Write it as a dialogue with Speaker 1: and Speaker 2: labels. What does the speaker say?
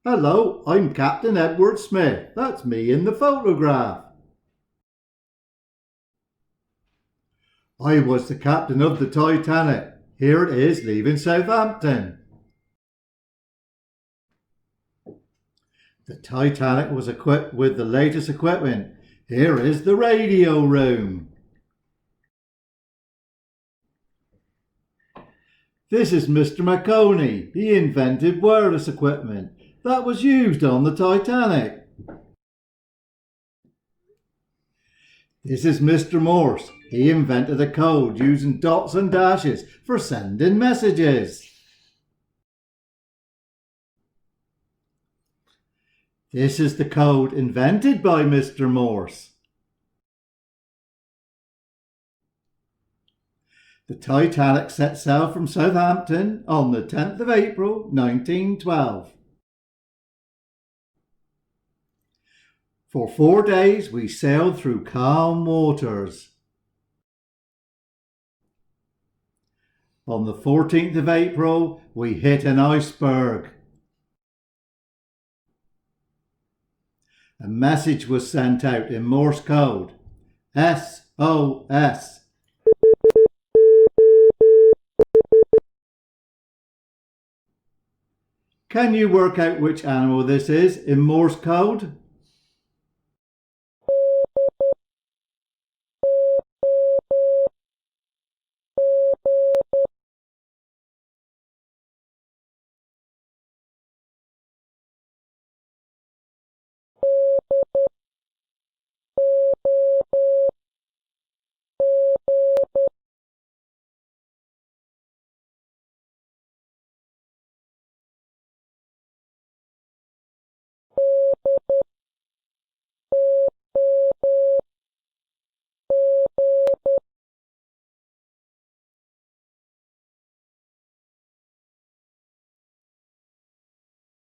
Speaker 1: Hello, I'm Captain Edward Smith. That's me in the photograph. I was the captain of the Titanic. Here it is leaving Southampton. The Titanic was equipped with the latest equipment. Here is the radio room. This is Mr. Marconi. He invented wireless equipment that was used on the Titanic. This is Mr. Morse. He invented a code using dots and dashes for sending messages. This is the code invented by Mr. Morse. The Titanic set sail from Southampton on the 10th of April 1912. For 4 days we sailed through calm waters. On the 14th of April we hit an iceberg. A message was sent out in Morse code, SOS. Can you work out which animal this is in Morse code?